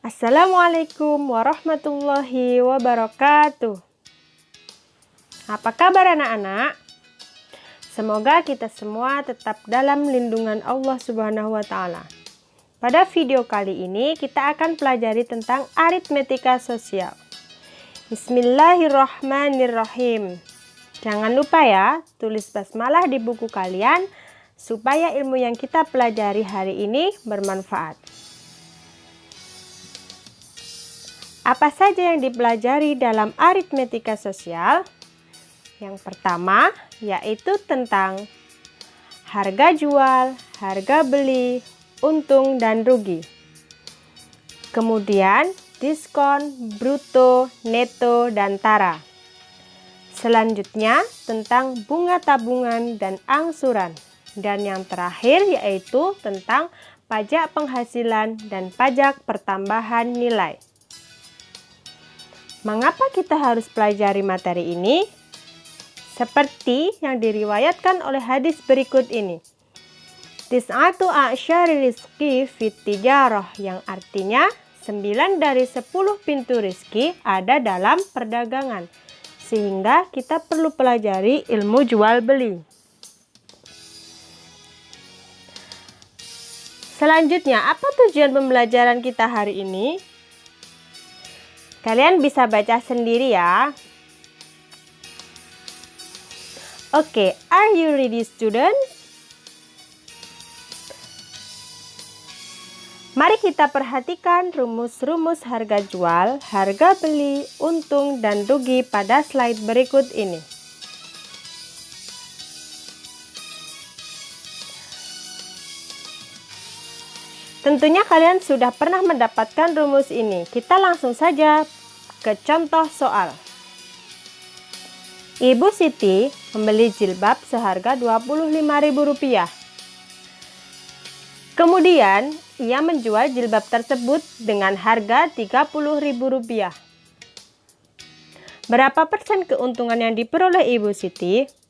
Assalamualaikum warahmatullahi wabarakatuh. Apa kabar anak-anak? Semoga kita semua tetap dalam lindungan Allah Subhanahu wa Ta'ala. Pada video kali ini kita akan pelajari tentang aritmetika sosial. Bismillahirrahmanirrahim. Jangan lupa ya, tulis basmalah di buku kalian supaya ilmu yang kita pelajari hari ini bermanfaat. Apa saja yang dipelajari dalam aritmetika sosial? Yang pertama yaitu tentang harga jual, harga beli, untung dan rugi. Kemudian diskon, bruto, neto, dan tara. Selanjutnya tentang bunga tabungan dan angsuran. Dan yang terakhir yaitu tentang pajak penghasilan dan pajak pertambahan nilai. Mengapa kita harus pelajari materi ini? Seperti yang diriwayatkan oleh hadis berikut ini. Tis'atu a'syari rizki fit tijarah, yang artinya 9 dari 10 pintu rizki ada dalam perdagangan. Sehingga kita perlu pelajari ilmu jual beli. Selanjutnya, apa tujuan pembelajaran kita hari ini? Kalian bisa baca sendiri ya. Oke, are you ready students? Mari kita perhatikan rumus-rumus harga jual, harga beli, untung, dan rugi pada slide berikut ini. Tentunya kalian sudah pernah mendapatkan rumus ini. Kita langsung saja ke contoh soal. Ibu Siti membeli jilbab seharga Rp25.000. Kemudian, ia menjual jilbab tersebut dengan harga Rp30.000. Berapa persen keuntungan yang diperoleh Ibu Siti?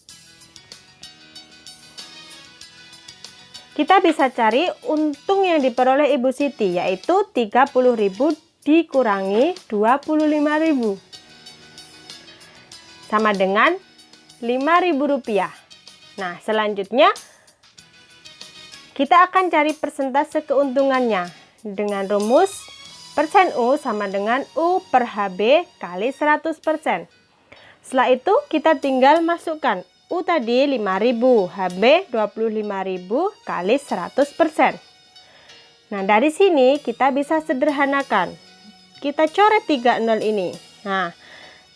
Kita bisa cari untung yang diperoleh Ibu Siti, yaitu 30.000 dikurangi 25.000. Sama dengan Rp5.000. Nah, selanjutnya kita akan cari persentase keuntungannya dengan rumus persen U sama dengan U per HB kali 100%. Setelah itu kita tinggal masukkan U tadi 5.000, HB 25.000 kali 100%. Nah, dari sini kita bisa sederhanakan. Kita coret 3 nol ini. Nah,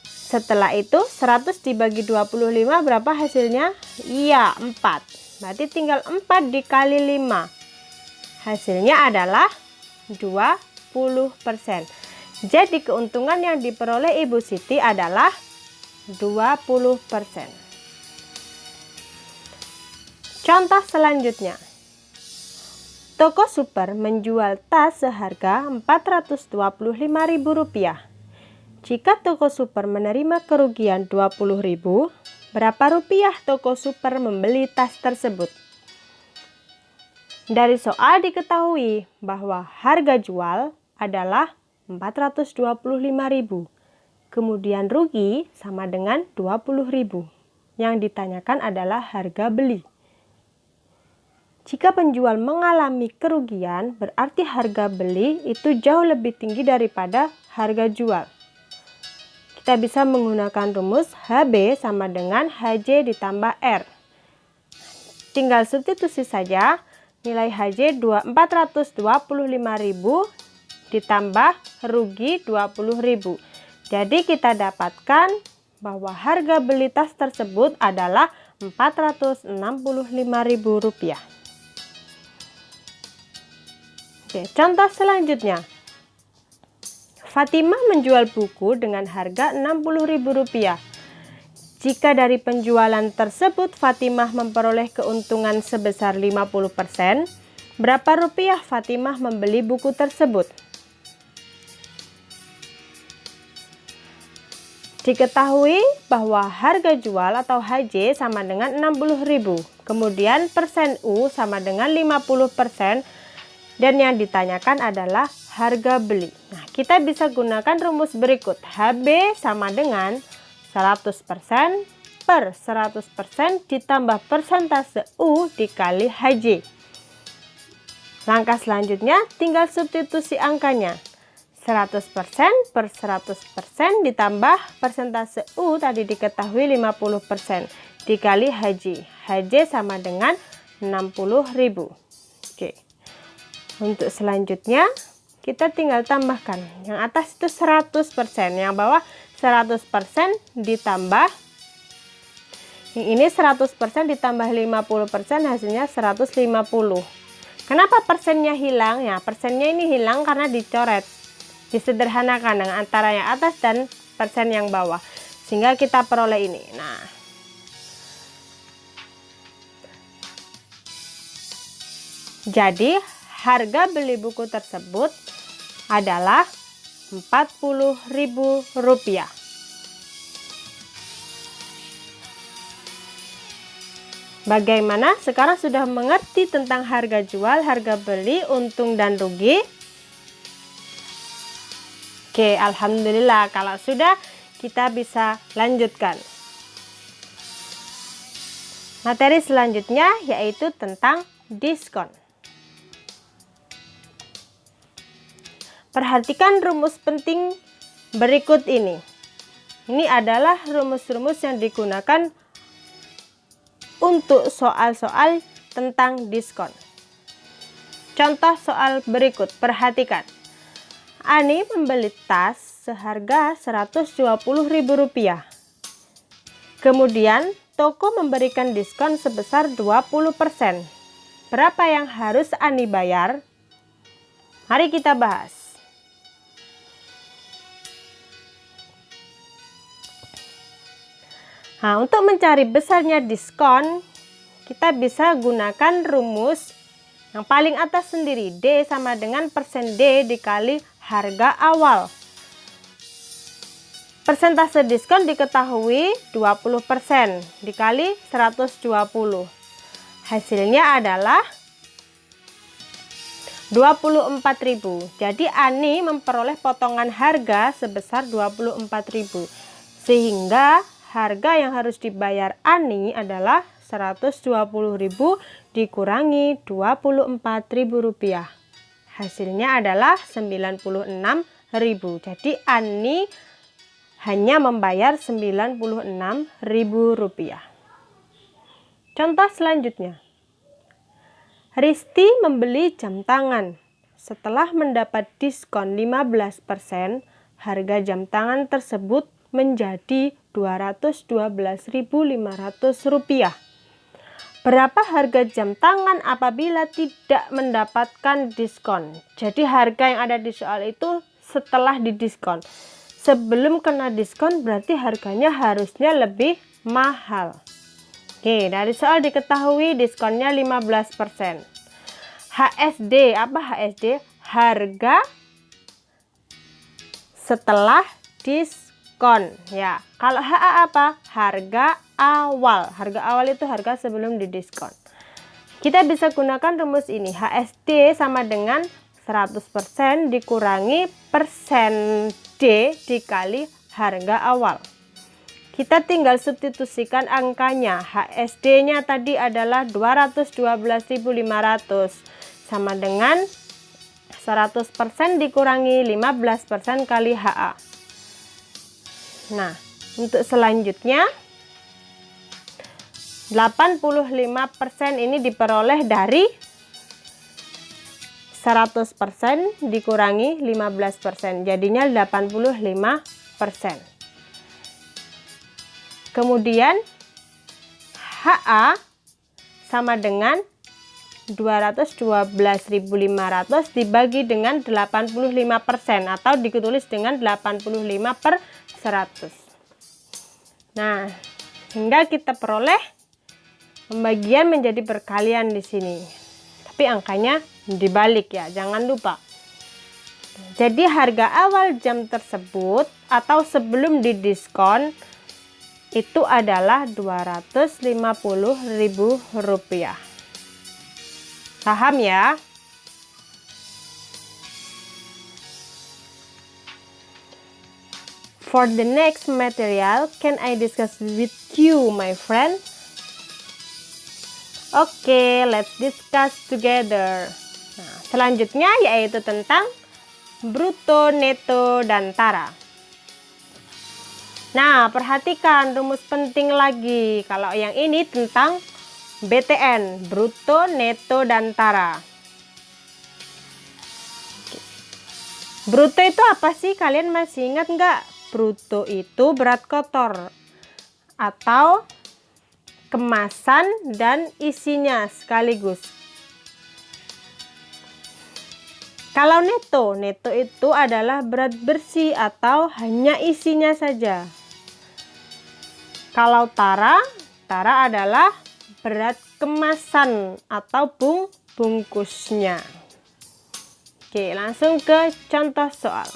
setelah itu 100 dibagi 25 berapa hasilnya? Iya, 4. Berarti tinggal 4 dikali 5. Hasilnya adalah 20%. Jadi keuntungan yang diperoleh Ibu Siti adalah 20%. Contoh selanjutnya. Toko super menjual tas seharga Rp425.000. Jika toko super menerima kerugian Rp20.000, berapa rupiah toko super membeli tas tersebut? Dari soal diketahui bahwa harga jual adalah Rp425.000. Kemudian rugi sama dengan Rp20.000. Yang ditanyakan adalah harga beli. Jika penjual mengalami kerugian, berarti harga beli itu jauh lebih tinggi daripada harga jual. Kita bisa menggunakan rumus HB sama dengan HJ ditambah R. Tinggal substitusi saja, nilai HJ 425.000 ditambah rugi 20.000. Jadi kita dapatkan bahwa harga beli tas tersebut adalah Rp465.000. Oke, contoh selanjutnya. Fatimah menjual buku dengan harga Rp60.000. Jika dari penjualan tersebut Fatimah memperoleh keuntungan sebesar 50%, berapa rupiah Fatimah membeli buku tersebut? Diketahui bahwa harga jual atau HJ sama dengan 60.000. Kemudian persen U sama dengan 50%. Dan yang ditanyakan adalah harga beli. Nah, kita bisa gunakan rumus berikut. HB sama dengan 100% per 100% ditambah persentase U dikali HJ. Langkah selanjutnya tinggal substitusi angkanya. 100% per 100% ditambah persentase U tadi diketahui 50% dikali HJ. HJ sama dengan 60.000. Oke. Untuk selanjutnya kita tinggal tambahkan. Yang atas itu 100%, yang bawah 100% ditambah yang ini 100% ditambah 50% hasilnya 150. Kenapa persennya hilang? Ya, persennya ini hilang karena dicoret. Disederhanakan dengan antara yang atas dan persen yang bawah. Sehingga kita peroleh ini. Nah, jadi harga beli buku tersebut adalah Rp40.000. Bagaimana? Sekarang sudah mengerti tentang harga jual, harga beli, untung dan rugi? Oke, alhamdulillah. Kalau sudah, kita bisa lanjutkan. Materi selanjutnya yaitu tentang diskon. Perhatikan rumus penting berikut ini. Ini adalah rumus-rumus yang digunakan untuk soal-soal tentang diskon. Contoh soal berikut, perhatikan. Ani membeli tas seharga Rp120.000. Kemudian toko memberikan diskon sebesar 20%. Berapa yang harus Ani bayar? Mari kita bahas. Nah, untuk mencari besarnya diskon, kita bisa gunakan rumus yang paling atas sendiri. D sama dengan persen D dikali harga awal. Persentase diskon diketahui 20% dikali 120. Hasilnya adalah 24.000. Jadi Ani memperoleh potongan harga sebesar 24.000. Sehingga harga yang harus dibayar Ani adalah Rp120.000 dikurangi Rp24.000. Hasilnya adalah Rp96.000. Jadi Ani hanya membayar Rp96.000. Contoh selanjutnya. Risti membeli jam tangan. Setelah mendapat diskon 15%, harga jam tangan tersebut menjadi Rp212.500. Berapa harga jam tangan apabila tidak mendapatkan diskon? Jadi harga yang ada di soal itu setelah didiskon. Sebelum kena diskon berarti harganya harusnya lebih mahal. Oke, dari soal diketahui diskonnya 15%. HSD, apa HSD? Harga setelah diskon. Ya, kalau HA apa? Harga awal. Harga awal itu harga sebelum didiskon. Kita bisa gunakan rumus ini. HSD sama dengan 100% dikurangi persen D dikali harga awal. Kita tinggal substitusikan angkanya. HSD-nya tadi adalah 212.500 sama dengan 100% dikurangi 15% kali HA. Nah, untuk selanjutnya 85% ini diperoleh dari 100% dikurangi 15%, jadinya 85%. Kemudian HA sama dengan 212.500 dibagi dengan 85% atau ditulis dengan 85/100. Nah, hingga kita peroleh pembagian menjadi perkalian di sini. Tapi angkanya dibalik ya, jangan lupa. Jadi harga awal jam tersebut atau sebelum didiskon itu adalah Rp250.000. Paham ya? For the next material, can I discuss with you, my friend? Oke, let's discuss together. Nah, selanjutnya yaitu tentang bruto, neto, dan tara. Nah, perhatikan rumus penting lagi. Kalau yang ini tentang BTN, bruto, neto, dan tara. Bruto itu apa sih? Kalian masih ingat nggak? Bruto itu berat kotor atau kemasan dan isinya sekaligus. Kalau neto, neto itu adalah berat bersih atau hanya isinya saja. Kalau tara, tara adalah berat kemasan atau bungkusnya. Oke, langsung ke contoh soal.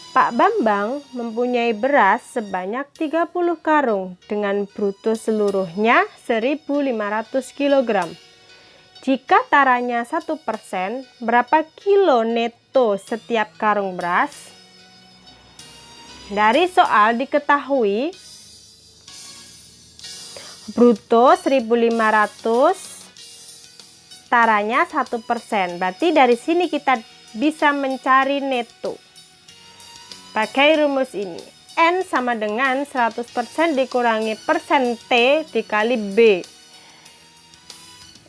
Pak Bambang mempunyai beras sebanyak 30 karung dengan bruto seluruhnya 1.500 kg. Jika taranya 1%, berapa kilo neto setiap karung beras? Dari soal diketahui bruto 1.500, taranya 1%. Berarti dari sini kita bisa mencari neto. Pakai rumus ini, N sama dengan 100% dikurangi persen T dikali B.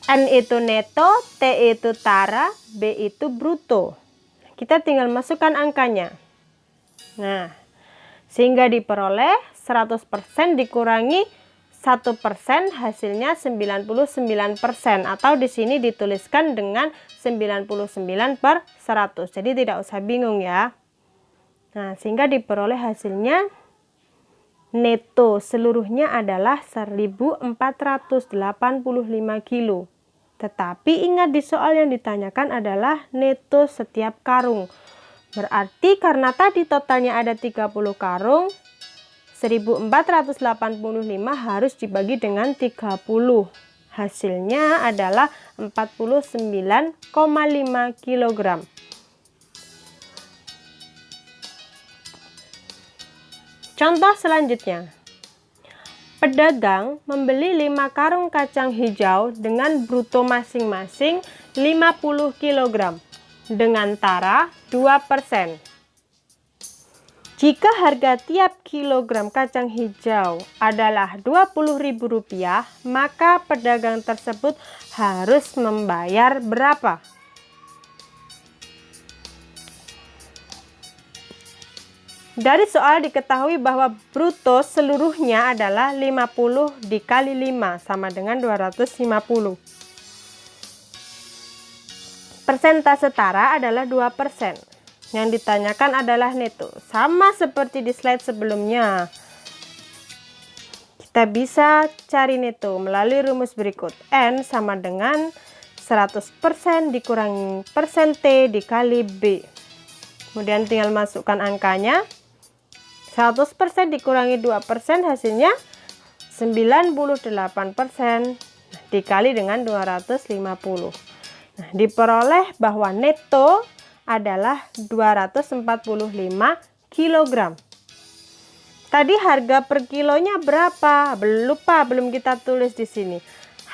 N itu neto, T itu tara, B itu bruto. Kita tinggal masukkan angkanya. Nah, sehingga diperoleh 100% dikurangi 1% hasilnya 99%, atau di sini dituliskan dengan 99/100. Jadi tidak usah bingung ya. Nah, sehingga diperoleh hasilnya neto seluruhnya adalah 1.485 kilo. Tetapi ingat di soal yang ditanyakan adalah neto setiap karung. Berarti karena tadi totalnya ada 30 karung, 1.485 harus dibagi dengan 30. Hasilnya adalah 49,5 kg. Contoh selanjutnya, pedagang membeli 5 karung kacang hijau dengan bruto masing-masing 50 kg dengan tara 2%. Jika harga tiap kilogram kacang hijau adalah Rp20.000, maka pedagang tersebut harus membayar berapa? Dari soal diketahui bahwa bruto seluruhnya adalah 50 dikali 5 sama dengan 250. Persentase tara adalah 2%. Yang ditanyakan adalah neto. Sama seperti di slide sebelumnya. Kita bisa cari neto melalui rumus berikut. N sama dengan 100% dikurangi persen T dikali B. Kemudian tinggal masukkan angkanya. 100% dikurangi 2% hasilnya 98% dikali dengan 250. Nah, diperoleh bahwa neto adalah 245 kg. Tadi harga per kilonya berapa? Belum kita tulis di sini.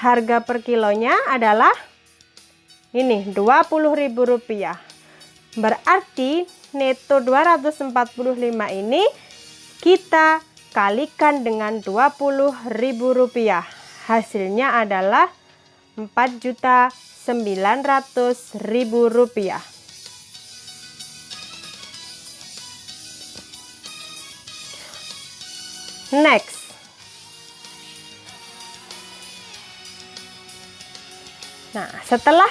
Harga per kilonya adalah ini Rp20.000. Berarti neto 245 ini kita kalikan dengan Rp20.000. Hasilnya adalah Rp4.900.000. Next. Nah, setelah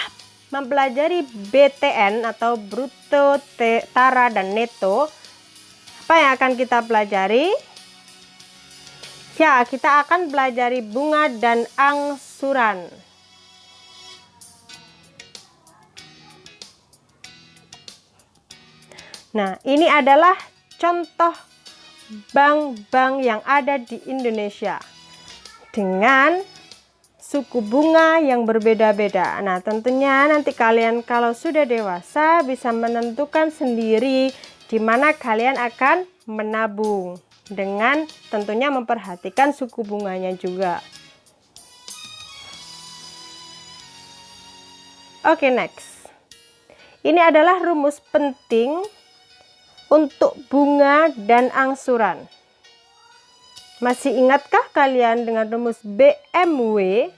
mempelajari BTN atau bruto, tara, dan neto, apa yang akan kita pelajari? Ya, kita akan pelajari bunga dan angsuran. Nah, ini adalah contoh bank-bank yang ada di Indonesia dengan suku bunga yang berbeda-beda. Nah, tentunya nanti kalian kalau sudah dewasa bisa menentukan sendiri di mana kalian akan menabung dengan tentunya memperhatikan suku bunganya juga. Oke, next. Ini adalah rumus penting untuk bunga dan angsuran. Masih ingatkah kalian dengan rumus BMW?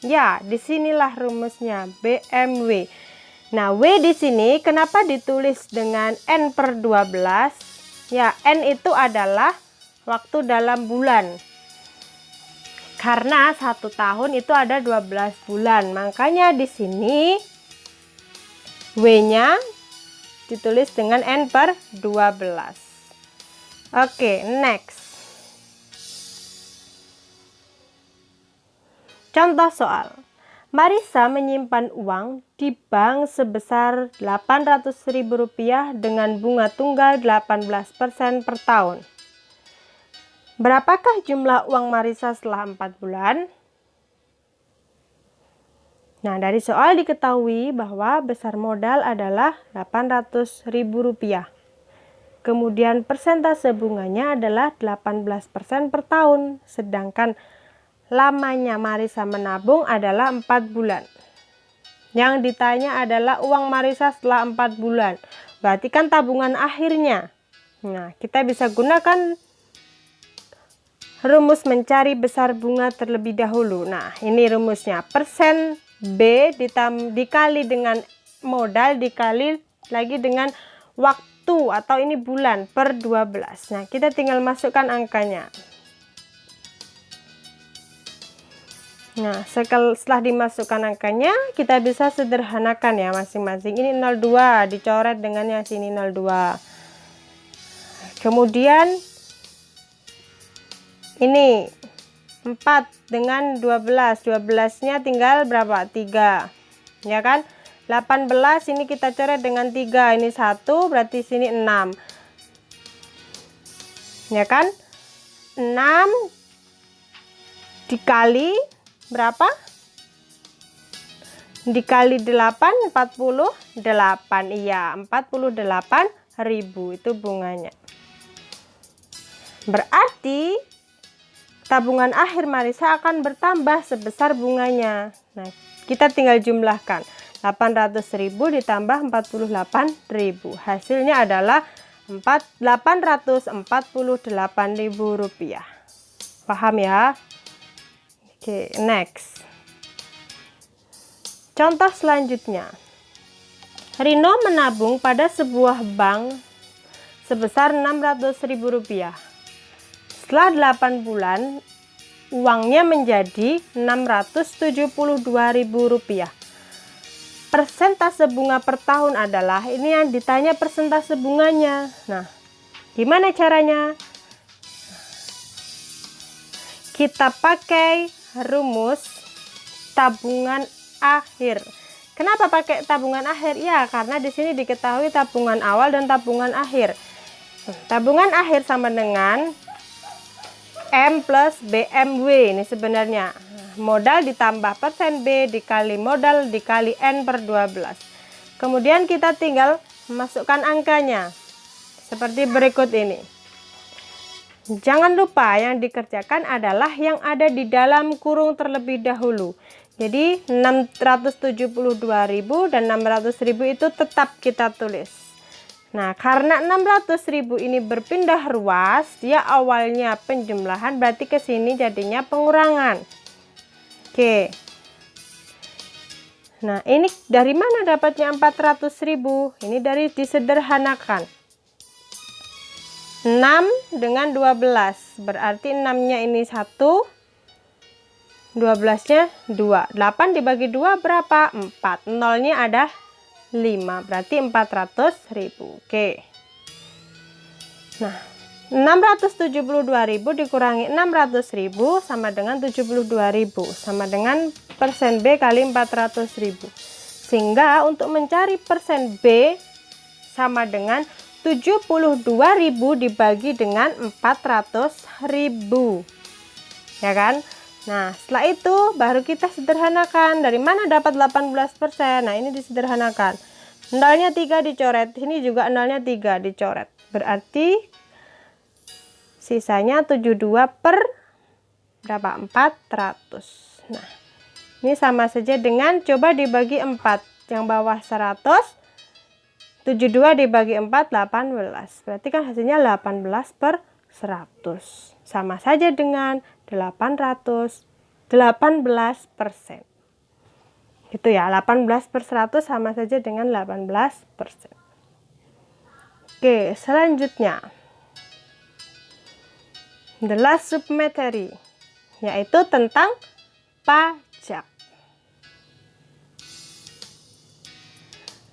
Ya, disinilah rumusnya BMW. Nah, W di sini kenapa ditulis dengan N/12? Ya, N itu adalah waktu dalam bulan. Karena 1 tahun itu ada 12 bulan. Makanya di sini W-nya ditulis dengan N/12. Oke, next. Contoh soal. Marisa menyimpan uang di bank sebesar Rp800.000 dengan bunga tunggal 18% per tahun. Berapakah jumlah uang Marisa setelah 4 bulan? Nah, dari soal diketahui bahwa besar modal adalah Rp800.000. Kemudian persentase bunganya adalah 18% per tahun, sedangkan lamanya Marisa menabung adalah 4 bulan. Yang ditanya adalah uang Marisa setelah 4 bulan. Berarti kan tabungan akhirnya. Nah, kita bisa gunakan rumus mencari besar bunga terlebih dahulu. Nah, ini rumusnya. Persen B dikali dengan modal dikali lagi dengan waktu atau ini bulan per 12. Nah, kita tinggal masukkan angkanya. Nah, setelah dimasukkan angkanya, kita bisa sederhanakan ya masing-masing. Ini 02, dicoret dengan yang sini 02. Kemudian ini 4 dengan 12. 12-nya tinggal berapa? 3. Ya kan? 18 ini kita coret dengan 3. Ini 1, berarti sini 6. Ya kan? 6 dikali berapa? Dikali 8, 48. Iya, 48.000 itu bunganya. Berarti tabungan akhir Marisa akan bertambah sebesar bunganya. Nah, kita tinggal jumlahkan. 800.000 ditambah 48.000. Hasilnya adalah Rp848.000. Paham ya? Oke, next. Contoh selanjutnya. Rino menabung pada sebuah bank sebesar Rp600.000. Setelah 8 bulan, uangnya menjadi Rp672.000. Persentase bunga per tahun adalah, ini yang ditanya persentase bunganya. Nah, gimana caranya? Kita pakai rumus tabungan akhir. Kenapa pakai tabungan akhir? Ya, karena di sini diketahui tabungan awal dan tabungan akhir. Tabungan akhir sama dengan M plus BMW. Ini sebenarnya modal ditambah persen B dikali modal dikali N/12. Kemudian kita tinggal masukkan angkanya seperti berikut ini. Jangan lupa yang dikerjakan adalah yang ada di dalam kurung terlebih dahulu. Jadi 672.000 dan 600.000 itu tetap kita tulis. Nah, karena 600.000 ini berpindah ruas, dia awalnya penjumlahan, berarti ke sini jadinya pengurangan. Oke. Nah, ini dari mana dapatnya 400.000? Ini dari disederhanakan. 6 dengan 12, berarti 6-nya ini 1, 12-nya 2. 8 dibagi 2 berapa? 4. 0-nya ada 5, berarti 400.000. Oke. Nah, 672.000 dikurangi 600.000 sama dengan 72.000, sama dengan persen B kali 400.000. Sehingga untuk mencari persen B sama dengan 72.000 dibagi dengan 400.000. Ya kan? Nah, setelah itu baru kita sederhanakan. Dari mana dapat 18%? Nah, ini disederhanakan. Nolnya 3 dicoret. Ini juga nolnya 3 dicoret. Berarti Sisanya 72 per berapa? 400. Nah, ini sama saja dengan coba dibagi 4. Yang bawah 100, 72 dibagi 4, 18. Berarti kan hasilnya 18 per 100. Sama saja dengan 18%. Gitu ya, 18 per 100 sama saja dengan 18%. Oke, selanjutnya. The last submateri, yaitu tentang pajak.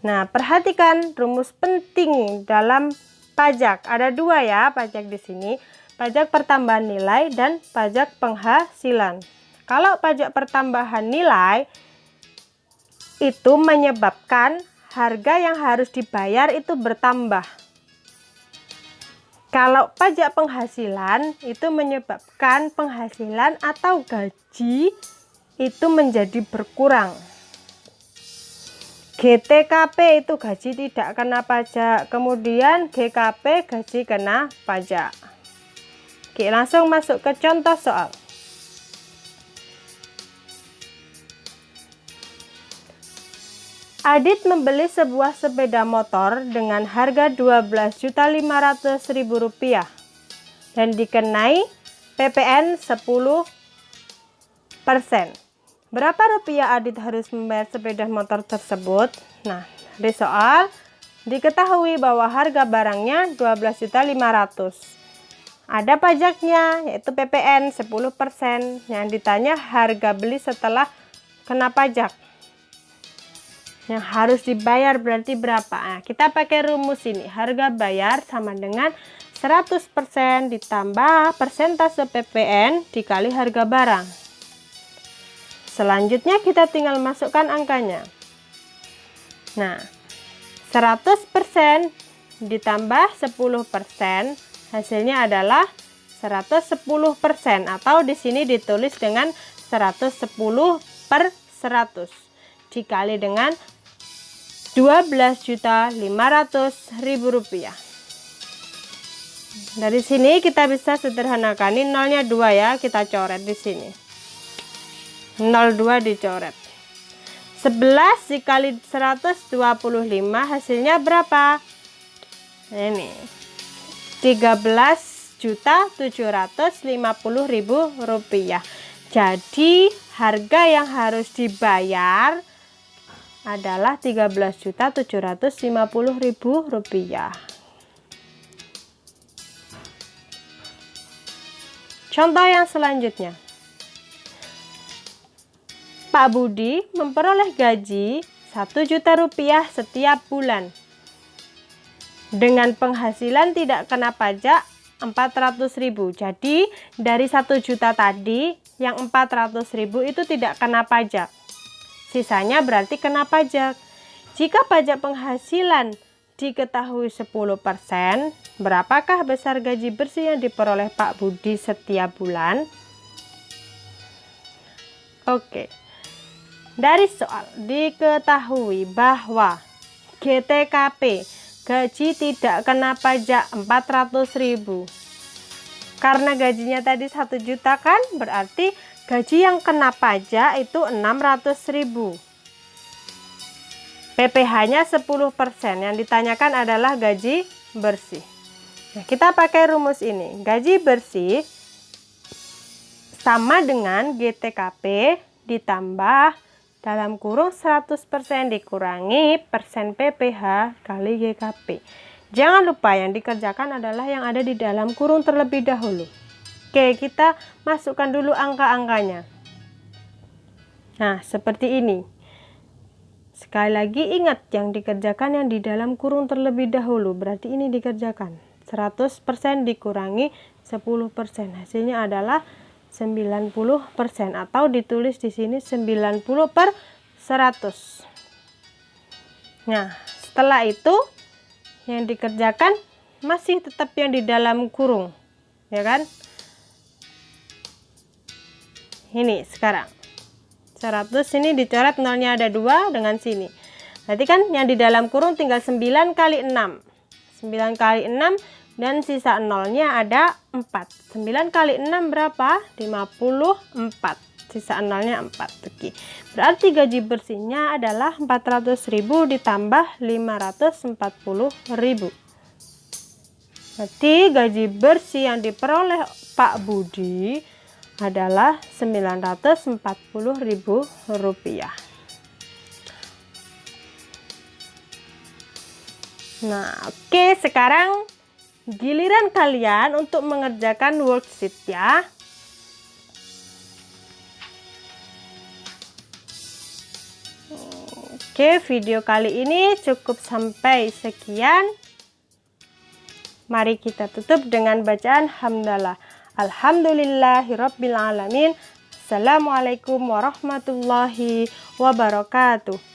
Nah, perhatikan rumus penting dalam pajak. Ada 2 ya, pajak di sini. Pajak pertambahan nilai dan pajak penghasilan. Kalau pajak pertambahan nilai itu menyebabkan harga yang harus dibayar itu bertambah. Kalau pajak penghasilan itu menyebabkan penghasilan atau gaji itu menjadi berkurang. GTKP itu gaji tidak kena pajak, kemudian GKP gaji kena pajak. Oke, langsung masuk ke contoh soal. Adit membeli sebuah sepeda motor dengan harga Rp12.500.000 dan dikenai PPN 10%. Berapa rupiah Adit harus membayar sepeda motor tersebut? Nah, di soal diketahui bahwa harga barangnya 12.500.000. Ada pajaknya yaitu PPN 10%. Yang ditanya harga beli setelah kena pajak. Yang harus dibayar berarti berapa? Nah, kita pakai rumus ini. Harga bayar sama dengan 100% ditambah persentase PPN dikali harga barang. Selanjutnya kita tinggal masukkan angkanya. Nah, 100% ditambah 10% hasilnya adalah 110%, atau di sini ditulis dengan 110 per 100 dikali dengan Rp12.500.000. Dari sini kita bisa sederhanakan, ini nolnya 2 ya, kita coret di sini. 02 dicoret. 11 dikali 125 hasilnya berapa? Ini 13.750.000 rupiah. Jadi harga yang harus dibayar adalah 13.750.000 rupiah. Contoh yang selanjutnya. Pak Budi memperoleh gaji 1 juta rupiah setiap bulan. Dengan penghasilan tidak kena pajak 400.000. Jadi dari 1 juta tadi yang 400.000 itu tidak kena pajak. Sisanya berarti kena pajak. Jika pajak penghasilan diketahui 10%, berapakah besar gaji bersih yang diperoleh Pak Budi setiap bulan? Oke. Dari soal diketahui bahwa GTKP gaji tidak kena pajak 400.000. Karena gajinya tadi 1 juta kan, berarti gaji yang kena pajak itu 600.000. PPh-nya 10%. Yang ditanyakan adalah gaji bersih. Nah, kita pakai rumus ini. Gaji bersih sama dengan GTKP ditambah dalam kurung 100% dikurangi persen PPh kali GKP. Jangan lupa yang dikerjakan adalah yang ada di dalam kurung terlebih dahulu. Oke, kita masukkan dulu angka-angkanya. Nah, seperti ini. Sekali lagi ingat yang dikerjakan yang di dalam kurung terlebih dahulu. Berarti ini dikerjakan. 100% dikurangi 10%. Hasilnya adalah 90%, atau ditulis di sini 90 per 100. Nah, setelah itu yang dikerjakan masih tetap yang di dalam kurung, ya kan? Ini sekarang 100 ini dicoret, nolnya ada 2 dengan sini. Berarti kan yang di dalam kurung tinggal 9 kali 6. 9 kali 6 dan sisa nolnya ada 4. 9 kali 6 berapa? 54. Sisa nolnya 4. Oke. Berarti gaji bersihnya adalah 400.000 ditambah 540.000. Berarti gaji bersih yang diperoleh Pak Budi adalah 940.000 rupiah. Nah, oke, sekarang giliran kalian untuk mengerjakan worksheet ya. Oke, video kali ini cukup sampai sekian. Mari kita tutup dengan bacaan hamdalah. Alhamdulillahirabbil alamin. Assalamualaikum warahmatullahi wabarakatuh.